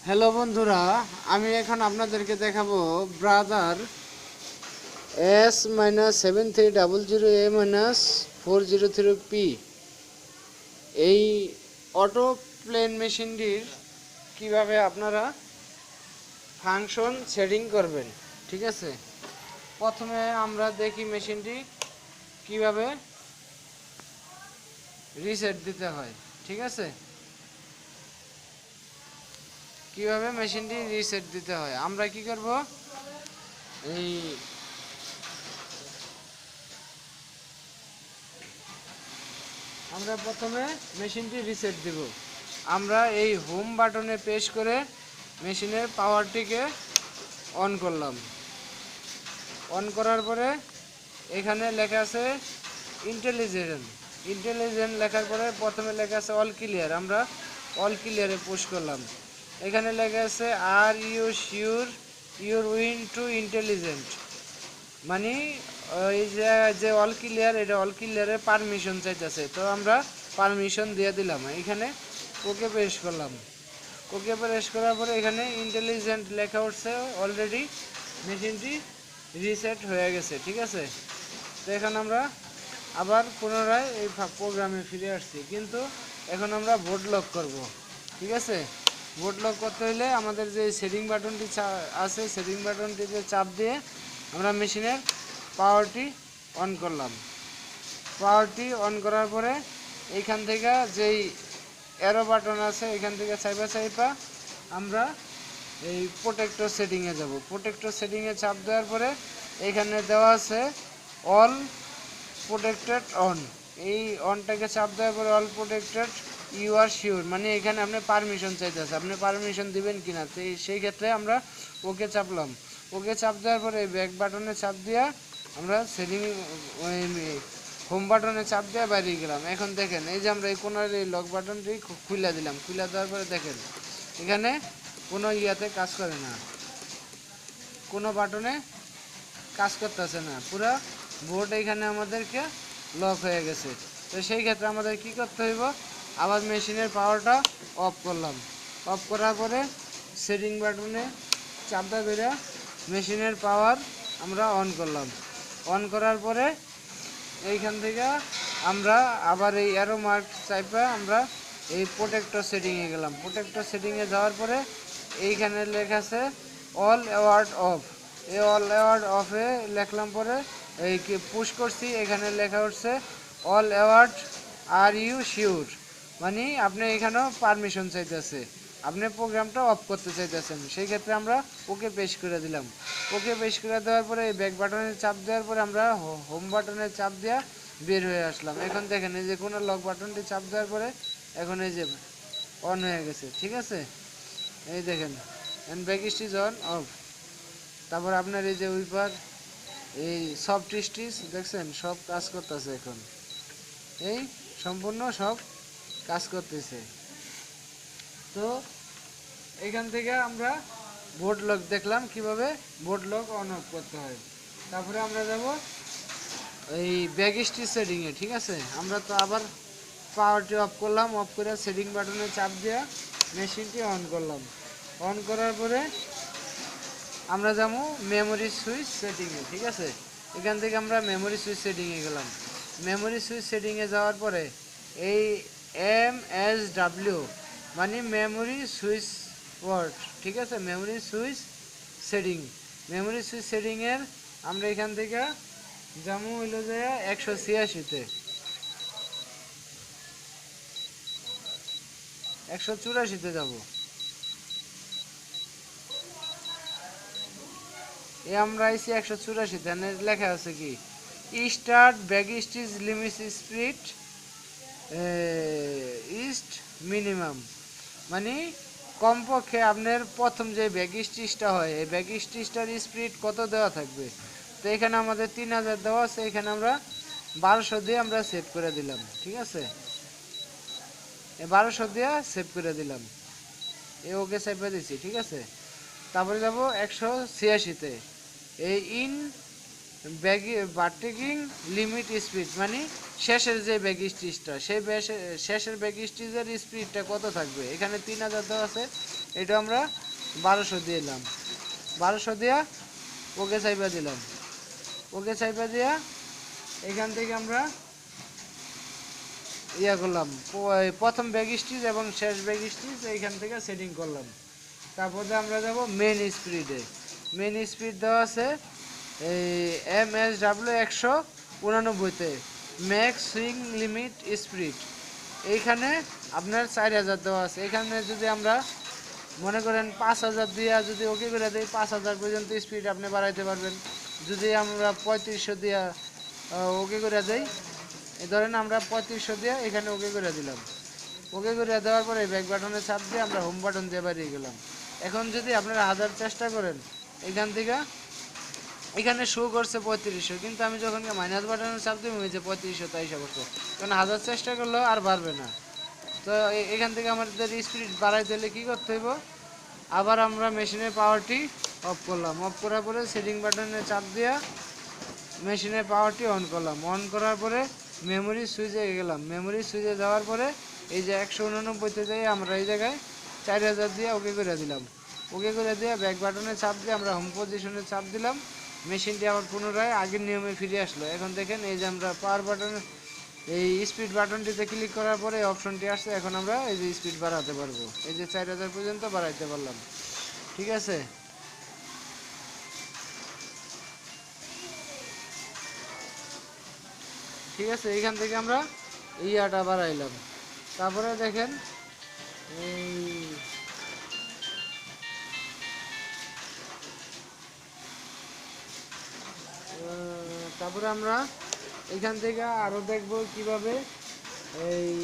Hello বন্ধুরা, আমি এখন আপনাদেরকে দেখাবো ব্রাদার S-7300A-403P এই অটো প্লেন মেশিনটির কিভাবে আপনারা ফাংশন সেটিং করবেন। ঠিক আছে, প্রথমে আমরা দেখি মেশিনটি কিভাবে রিসেট দিতে হয়। ঠিক আছে, কিভাবে মেশিনটি রিসেট দিতে হয় আমরা কি করব, এই আমরা প্রথমে মেশিনটি রিসেট দিব। আমরা এই হোম বাটনে প্রেস করে মেশিনের পাওয়ারটিকে অন করলাম। অন করার পরে এখানে লেখা আছে ইন্টেলিজেন্ট। ইন্টেলিজেন্ট লেখার পরে প্রথমে লেখা আছে অল ক্লিয়ার, আমরা অল ক্লিয়ারে পুশ করলাম। এখানে লেখা আছে are you sure your win to intelligent, মানে এই যে অল ক্লিয়ার, এটা অল ক্লিয়ারের পারমিশন চাইতেছে, তো আমরা পারমিশন দিয়ে দিলাম। এখানে ওকে প্রেস করলাম। ওকে প্রেস করার পরে এখানে ইন্টেলিজেন্ট লেখা উঠছে, অলরেডি মেশিনটি রিসেট হয়ে গেছে। ঠিক আছে, তো এখন আমরা আবার পুনরায় এই প্রোগ্রামে ফিরে আসছি, কিন্তু এখন আমরা বোর্ড লক করব। ঠিক আছে, বোর্ড লক করতে হলে আমাদের যে সেটিং বাটনটি আছে, সেটিং বাটনটিতে চাপ দিয়ে আমরা মেশিনের পাওয়ারটি অন করলাম। পাওয়ারটি অন করার পরে এইখান থেকে যেই অ্যারো বাটন আছে, এখান থেকে চাইপা আমরা এই প্রোটেক্টর সেটিংয়ে যাব। প্রোটেক্টর সেটিংয়ে চাপ দেওয়ার পরে এইখানে দেওয়া আছে অল প্রোটেক্টেড অন। এই অনটাকে চাপ দেওয়ার পরে all protected you are sure, মানে এখানে আপনি পারমিশন চাইতেছে, আপনি পারমিশন দিবেন কিনা। তো সেই ক্ষেত্রে আমরা ওকে চাপলাম। ওকে চাপ দেওয়ার পরে ব্যাক বাটনে চাপ দিয়া আমরা সেটিং হোম বাটনে চাপ দিয়ে বাইরে গেলাম। এখন দেখেন এই যে আমরা এই কোনার এই লক বাটনটি খুলে দিলাম। খুলে দেওয়ার পরে দেখেন এখানে কোনো ইয়াতে কাজ করে না, কোনো বাটনে কাজ করতেছে না, পুরো বোর্ড এখানে আমাদেরকে লক হয়ে গেছে। তো সেই ক্ষেত্রে আমাদের কি করতে হইব, আবার মেশিনের পাওয়ারটা অফ করলাম। অফ করার পরে সেটিং বাটনে চাপটা ধরে মেশিনের পাওয়ার আমরা অন করলাম। অন করার পরে এইখান থেকে আমরা আবার এই অ্যারো মার্ক চাইপা আমরা এই প্রোটেক্টর সেটিংয়ে গেলাম। প্রোটেক্টর সেটিংয়ে যাওয়ার পরে এইখানে লেখা আছে অল অ্যাওয়ার্ড অফ। এই অল অ্যাওয়ার্ড অফে লেখলাম পরে এই কি পুশ করছি, এখানে লেখা উঠছে all award are you sure, মানে আপনি এখানেও পারমিশন চাইতেছে, আপনি প্রোগ্রামটা অফ করতে চাইতেছেন। সেই ক্ষেত্রে আমরা ওকে পেশ করে দিলাম। ওকে পেশ করে দেওয়ার পরে এই ব্যাক বাটনে চাপ দেওয়ার পরে আমরা হোম বাটনে চাপ দেওয়া বের হয়ে আসলাম। এখন দেখেন এই যে কোনো লক বাটনটি চাপ দেওয়ার পরে এখন এই যে অন হয়ে গেছে। ঠিক আছে, এই দেখেন end back stitch on off. তারপর আপনার এই যে উইপার, এই সফট স্টিচ দেখছেন সব কাজ করতেছে। এখন এই সম্পূর্ণ সব কাজ করতেছে। তো এখান থেকে আমরা বোর্ড লক দেখলাম কিভাবে বোর্ড লক অন অফ করতে হয়। তারপরে আমরা যাব এই ব্যাক স্টিচ সেটিংয়ে। ঠিক আছে, আমরা তো আবার পাওয়ারটি অফ করলাম। অফ করে সেটিং বাটনে চাপ দিয়ে মেশিনটি অন করলাম। অন করার পরে আমরা যাবো মেমোরি সুইচ সেটিংয়ে। ঠিক আছে, এখান থেকে আমরা মেমোরি সুইচ সেটিংয়ে গেলাম। মেমোরি সুইচ সেটিংয়ে যাওয়ার পরে এই MSW মানে মেমোরি সুইচ ওয়ার্ড। ঠিক আছে, memory switch setting. Memory switch সেটিংয়ের আমরা এখান থেকে যাবো হইলো যে 186-তে, 184-তে যাবো। এ আমরা আইসি 184-তে, লেখা আছে কি start back stitch limit speed east minimum, মানে কমপক্ষে আপনার প্রথম যে ব্যাক স্টিচটা হয় এই ব্যাক স্টিচটার স্পিড কত দেওয়া থাকবে। তো এখানে আমাদের 3000 দেওয়া আছে, এখানে আমরা 1200 দিয়ে আমরা সেভ করে দিলাম। ঠিক আছে, এই 1200 দিয়ে সেভ করে দিলাম, এ ওকে সেভ করে দিছি। ঠিক আছে, তারপরে যাব 186-তে, এই ইন ব্যাগ বার্টেকিং লিমিট স্পিড, মানে শেষের যে ব্যাগ স্টিচটা সেই শেষের ব্যাগ স্টিচের স্পিডটা কত থাকবে। এখানে 3000 দেওয়া আছে, এটা আমরা 1200 দিলাম, 1200 দিয়া ওকে চাইপা দিলাম, ওকে চাইপা দিয়া এখান থেকে আমরা ইয়া করলাম, প্রথম ব্যাক স্টিচ এবং শেষ ব্যাক স্টিচ এইখান থেকে সেটিং করলাম। তারপরে আমরা যাব মেন স্পিডে। মেন স্পিড দেওয়া আছে এই MSW 189তে, ম্যাক্স সুইং লিমিট স্পিড। এইখানে আপনার 4000 দেওয়া আছে। এখানে যদি আমরা মনে করেন 5000 দিয়া যদি ওকে করে দিই, 5000 পর্যন্ত স্পিড আপনি বাড়াইতে পারবেন। যদি আমরা 3500 দিয়া ওকে করে দিই, ধরেন আমরা 3500 দিয়ে এখানে ওকে করে দিলাম, ওকে করে দেওয়ার পরে ব্যাক বাটনে চাপ দিয়ে আমরা হোম বাটন দিয়ে বাড়িয়ে গেলাম। এখন যদি আপনারা 1000 চেষ্টা করেন, এখান থেকে এখানে শো করছে 3500, কিন্তু আমি যখন মাইনাস বাটনে চাপ দিই হয়েছে 3500 তাই করছে, কারণ 1000 চেষ্টা করলেও আর বাড়বে না। তো এখান থেকে আমাদের স্পিড বাড়াইতে হলে কী করতে হইব, আবার আমরা মেশিনের পাওয়ারটি অফ করলাম, অফ করার পরে সেটিং বাটনে চাপ দিয়ে মেশিনের পাওয়ারটি অন করলাম, অন করার পরে মেমোরি সুইচে গেলাম, মেমোরি সুইচে যাওয়ার পরে এই যে 189তে যাই আমরা এই জায়গায় 4000 দিয়ে ওকে করে দিলাম, ওকে করে দিয়ে ব্যাক বাটনে চাপ দিয়ে আমরা হোম পজিশনে চাপ দিলাম। মেশিনটি আবার পুনরায় আগের নিয়মে ফিরে আসলো। এখন দেখেন এই যে আমরা পাওয়ার বাটন এই স্পিড বাটনটিতে ক্লিক করার পরে এই অপশনটি আসছে। এখন আমরা এই যে স্পিড বাড়াতে পারবো, এই যে 4000 পর্যন্ত বাড়াইতে পারলাম। ঠিক আছে, ঠিক আছে, এইখান থেকে আমরা ইয়াটা বাড়াইলাম। তারপরে দেখেন তারপরে আমরা এখান থেকে আরো দেখব কিভাবে এই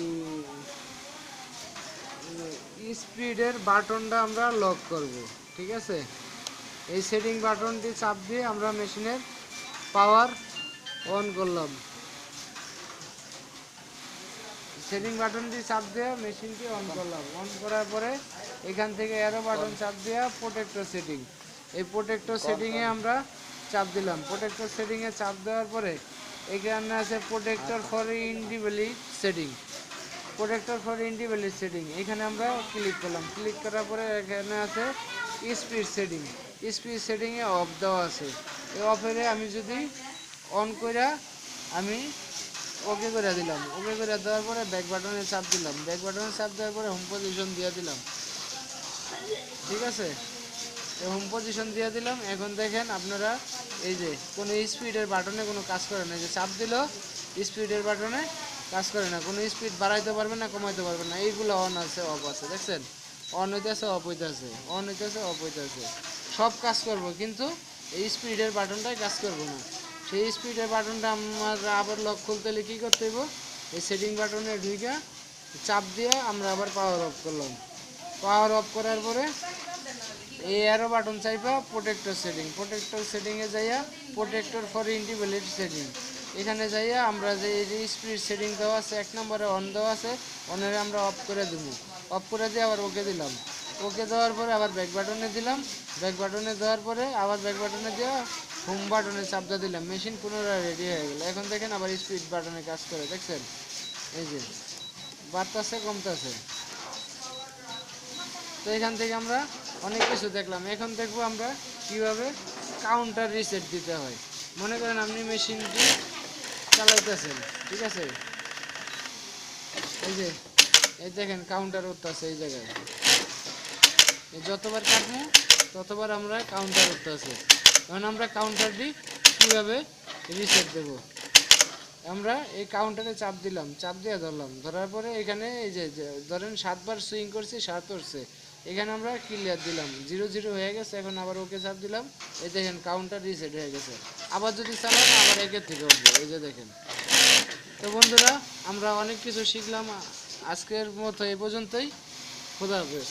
স্পিডের বাটনটা আমরা লক করব। ঠিক আছে, এই সেটিং বাটনটি চাপ দিয়ে আমরা মেশিনের পাওয়ার অন করলাম, সেটিং বাটনটি চাপ দিয়ে মেশিনটি অন করলাম, অন করার পরে এখান থেকে অ্যারো বাটন চাপ দিয়ে প্রোটেক্টর সেটিং, এই প্রোটেক্টর সেটিংয়ে আমরা চাপ দিলাম। প্রোটেক্টর সেটিংয়ে চাপ দেওয়ার পরে এখানে আছে protector for individual setting, protector for individual setting, এখানে আমরা ক্লিক করলাম। ক্লিক করার পরে এখানে আছে স্পিড সেটিং, স্পিড সেটিংয়ে অফ দেওয়া আছে। এই অফেরে আমি যদি অন করে আমি ওকে করে দিলাম, ওকে করে দেওয়ার পরে ব্যাক বাটনে চাপ দিলাম, ব্যাক বাটনে চাপ দেওয়ার পরে হোম পজিশন দিয়ে দিলাম। ঠিক আছে, হোম পজিশন দিয়ে দিলাম। এখন দেখেন আপনারা এই যে কোনো স্পিডের বাটনে কোনো কাজ করে না, যে চাপ দিল স্পিডের বাটনে কাজ করে না, কোনো স্পিড বাড়াইতে পারবে না, কমাইতে পারবে না। এইগুলো অন আছে অফ আছে, দেখছেন, অন হইতেছে অফ হইতেছে, অন হইতেছে অফ হইতেছে, সব কাজ করব, কিন্তু এই স্পিডের বাটনটাই কাজ করবো না। সেই স্পিডের বাটনটা আমার আবার লক খুলতে হলে কী করতে হইব, এই সেটিং বাটনে ঢুকে চাপ দিয়ে আমরা আবার পাওয়ার অফ করলাম। পাওয়ার অফ করার পরে এই অ্যারো বাটন চাইবা প্রোটেক্টর সেটিং, প্রোটেক্টর সেটিংয়ে যাইয়া প্রোটেক্টর ফর ইন্টিগ্রেটেড সেটিং, এখানে যাইয়া আমরা যে এই যে স্পিড সেটিং দেওয়া আছে 1 নম্বরে অন দেওয়া আছে, অনের আমরা অফ করে দেবো, অফ করে দিয়ে আবার ওকে দিলাম, ওকে দেওয়ার পরে আবার ব্যাক বাটনে দিলাম, ব্যাক বাটনে দেওয়ার পরে আবার ব্যাক বাটনে দেওয়া হোম বাটনে চাপটা দিলাম, মেশিন পুনরায় রেডি হয়ে গেল। এখন দেখেন আবার স্পিড বাটনে কাজ করে, দেখছেন এই যে বাড়তেছে কমতেছে। তো এখান থেকে আমরা অনেক কিছু দেখলাম। এখন দেখবো আমরা কিভাবে কাউন্টার রিসেট দিতে হয়। মনে করেন আপনি মেশিনটি চালাইতেছেন, ঠিক আছে, এই যে এই দেখেন কাউন্টার উঠতেছে এই জায়গায়, যতবার কাটবো ততবার আমরা কাউন্টার উঠতেছে। এখন আমরা কাউন্টারটি কীভাবে রিসেট দেব, আমরা এই কাউন্টারে চাপ দিলাম, চাপ দিয়ে ধরলাম, ধরার পরে এখানে এই যে ধরেন 7 বার সুইং করছি 7 উঠছে, এখানে আমরা ক্লিয়ার দিলাম, 0 0 হয়ে গেছে। এখন আবার ওকে চাপ দিলাম, এই দেখেন কাউন্টার রিসেট হয়ে গেছে। আবার যদি চালান আবার একের থেকে উঠবো, এই যে দেখেন। তো বন্ধুরা আমরা অনেক কিছু শিখলাম, আজকের মতো এই পর্যন্তই, খোদা হাফেজ।